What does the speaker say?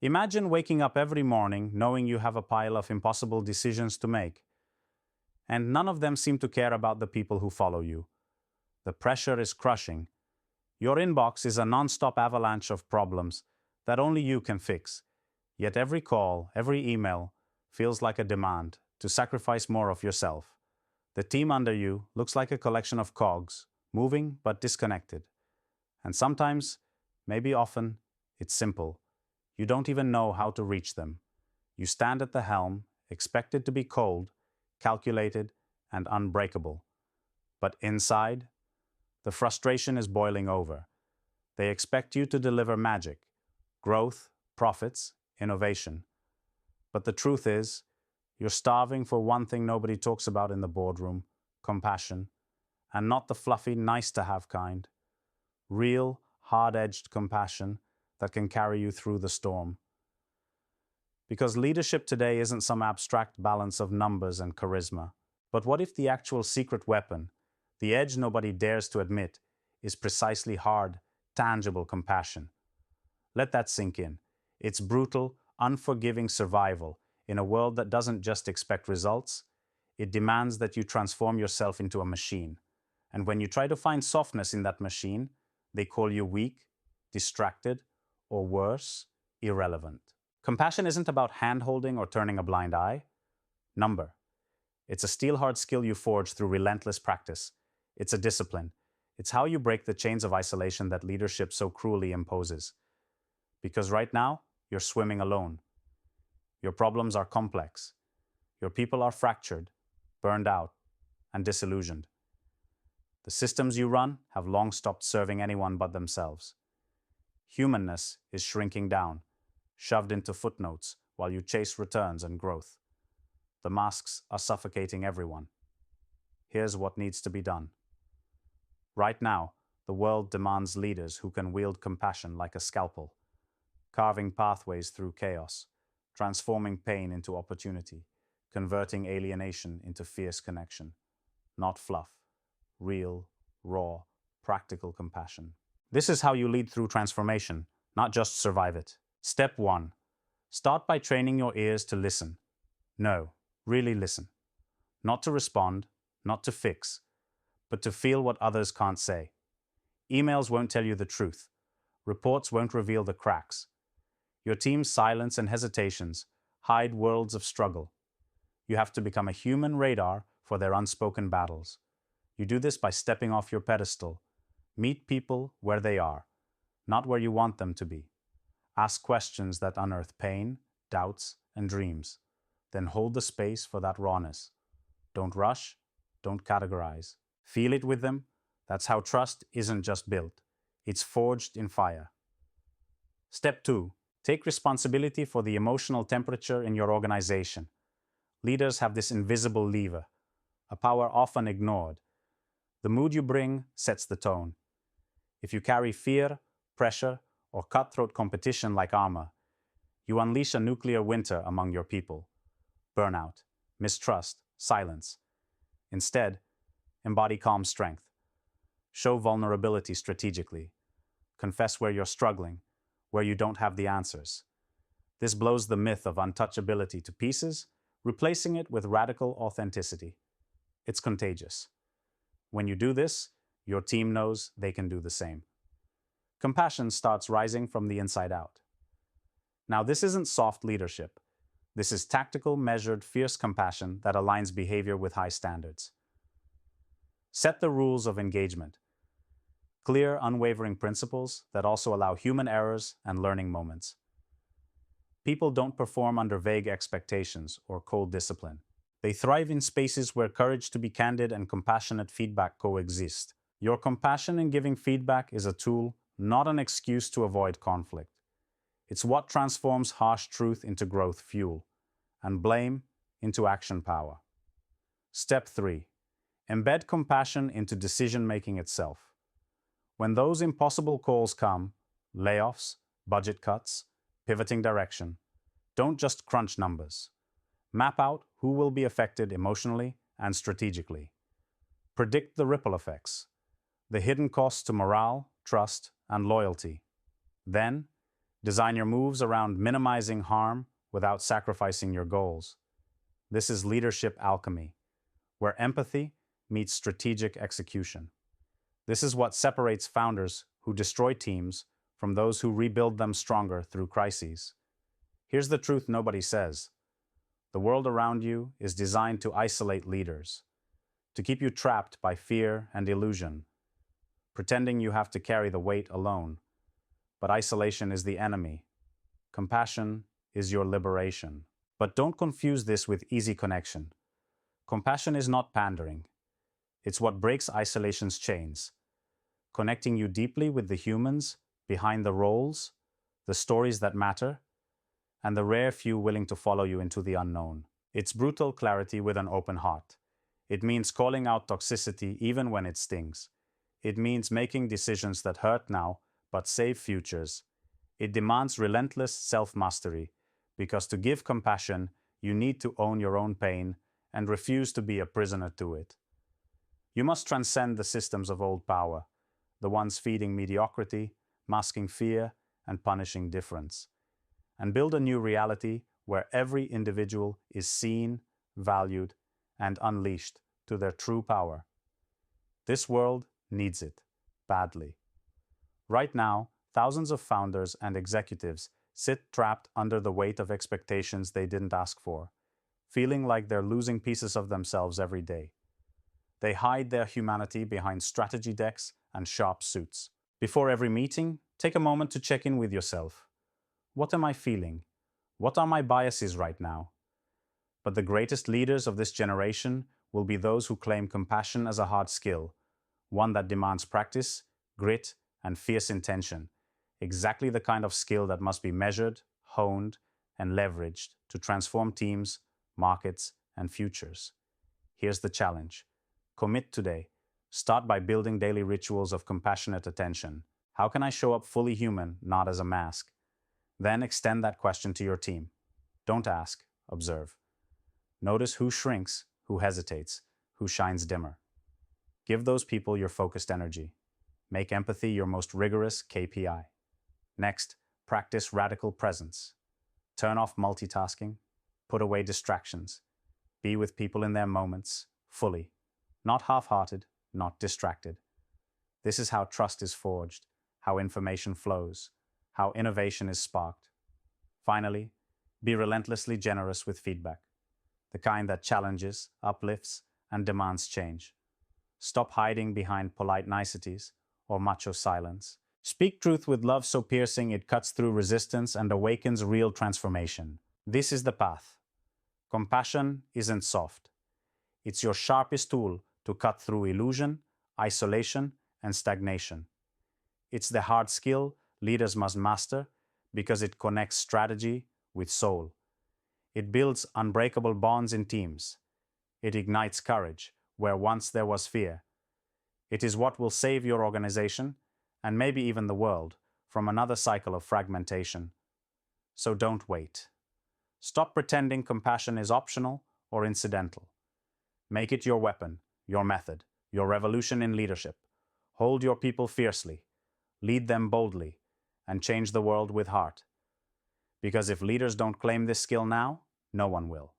Imagine waking up every morning knowing you have a pile of impossible decisions to make, and none of them seem to care about the people who follow you. The pressure is crushing. Your inbox is a non-stop avalanche of problems that only you can fix. Yet every call, every email feels like a demand to sacrifice more of yourself. The team under you looks like a collection of cogs, moving but disconnected. And sometimes, maybe often, it's simple. You don't even know how to reach them. You stand at the helm, expected to be cold, calculated, and unbreakable. But inside, the frustration is boiling over. They expect you to deliver magic, growth, profits, innovation. But the truth is, you're starving for one thing nobody talks about in the boardroom: compassion. And not the fluffy, nice to have kind. Real, hard-edged compassion that can carry you through the storm. Because leadership today isn't some abstract balance of numbers and charisma. But what if the actual secret weapon, the edge nobody dares to admit, is precisely hard, tangible compassion? Let that sink in. It's brutal, unforgiving survival in a world that doesn't just expect results. It demands that you transform yourself into a machine. And when you try to find softness in that machine, they call you weak, distracted, or worse, irrelevant. Compassion isn't about hand-holding or turning a blind eye. Number. It's a steel-hard skill you forge through relentless practice. It's a discipline. It's how you break the chains of isolation that leadership so cruelly imposes. Because right now, you're swimming alone. Your problems are complex. Your people are fractured, burned out, and disillusioned. The systems you run have long stopped serving anyone but themselves. Humanness is shrinking down, shoved into footnotes while you chase returns and growth. The masks are suffocating everyone. Here's what needs to be done. Right now, the world demands leaders who can wield compassion like a scalpel, carving pathways through chaos, transforming pain into opportunity, converting alienation into fierce connection. Not fluff, real, raw, practical compassion. This is how you lead through transformation, not just survive it. Step 1. Start by training your ears to listen. No, really listen. Not to respond, not to fix, but to feel what others can't say. Emails won't tell you the truth. Reports won't reveal the cracks. Your team's silence and hesitations hide worlds of struggle. You have to become a human radar for their unspoken battles. You do this by stepping off your pedestal. Meet people where they are, not where you want them to be. Ask questions that unearth pain, doubts, and dreams. Then hold the space for that rawness. Don't rush, don't categorize. Feel it with them. That's how trust isn't just built. It's forged in fire. Step 2. Take responsibility for the emotional temperature in your organization. Leaders have this invisible lever, a power often ignored. The mood you bring sets the tone. If you carry fear, pressure, or cutthroat competition like armor, you unleash a nuclear winter among your people. Burnout, mistrust, silence. Instead, embody calm strength. Show vulnerability strategically. Confess where you're struggling, where you don't have the answers. This blows the myth of untouchability to pieces, replacing it with radical authenticity. It's contagious. When you do this, your team knows they can do the same. Compassion starts rising from the inside out. Now, this isn't soft leadership. This is tactical, measured, fierce compassion that aligns behavior with high standards. Set the rules of engagement. Clear, unwavering principles that also allow human errors and learning moments. People don't perform under vague expectations or cold discipline. They thrive in spaces where courage to be candid and compassionate feedback coexist. Your compassion in giving feedback is a tool, not an excuse to avoid conflict. It's what transforms harsh truth into growth fuel, and blame into action power. Step 3. Embed compassion into decision-making itself. When those impossible calls come, layoffs, budget cuts, pivoting direction, don't just crunch numbers. Map out who will be affected emotionally and strategically. Predict the ripple effects, the hidden costs to morale, trust, and loyalty. Then, Design your moves around minimizing harm without sacrificing your goals. This is leadership alchemy, where empathy meets strategic execution. This is what separates founders who destroy teams from those who rebuild them stronger through crises. Here's the truth nobody says. The world around you is designed to isolate leaders, to keep you trapped by fear and illusion, pretending you have to carry the weight alone. But isolation is the enemy. Compassion is your liberation. But don't confuse this with easy connection. Compassion is not pandering. It's what breaks isolation's chains, connecting you deeply with the humans behind the roles, the stories that matter, and the rare few willing to follow you into the unknown. It's brutal clarity with an open heart. It means calling out toxicity even when it stings. It means making decisions that hurt now but save futures. It demands relentless self-mastery, because to give compassion, you need to own your own pain and refuse to be a prisoner to it. You must transcend the systems of old power, the ones feeding mediocrity, masking fear, and punishing difference, and build a new reality where every individual is seen, valued, and unleashed to their true power. This world needs it, badly. Right now, thousands of founders and executives sit trapped under the weight of expectations they didn't ask for, feeling like they're losing pieces of themselves every day. They hide their humanity behind strategy decks and sharp suits. Before every meeting, take a moment to check in with yourself. What am I feeling? What are my biases right now? But the greatest leaders of this generation will be those who claim compassion as a hard skill, one that demands practice, grit, and fierce intention, exactly the kind of skill that must be measured, honed, and leveraged to transform teams, markets, and futures. Here's the challenge. Commit today. Start by building daily rituals of compassionate attention. How can I show up fully human, not as a mask? Then extend that question to your team. Don't ask, observe. Notice who shrinks, who hesitates, who shines dimmer. Give those people your focused energy. Make empathy your most rigorous KPI. Next, practice radical presence. Turn off multitasking. Put away distractions. Be with people in their moments, fully. Not half-hearted, not distracted. This is how trust is forged, how information flows, how innovation is sparked. Finally, be relentlessly generous with feedback, the kind that challenges, uplifts, and demands change. Stop hiding behind polite niceties or macho silence. Speak truth with love so piercing it cuts through resistance and awakens real transformation. This is the path. Compassion isn't soft. It's your sharpest tool to cut through illusion, isolation, and stagnation. It's the hard skill leaders must master because it connects strategy with soul. It builds unbreakable bonds in teams. It ignites courage where once there was fear. It is what will save your organization, and maybe even the world, from another cycle of fragmentation. So don't wait. Stop pretending compassion is optional or incidental. Make it your weapon, your method, your revolution in leadership. Hold your people fiercely, lead them boldly, and change the world with heart. Because if leaders don't claim this skill now, no one will.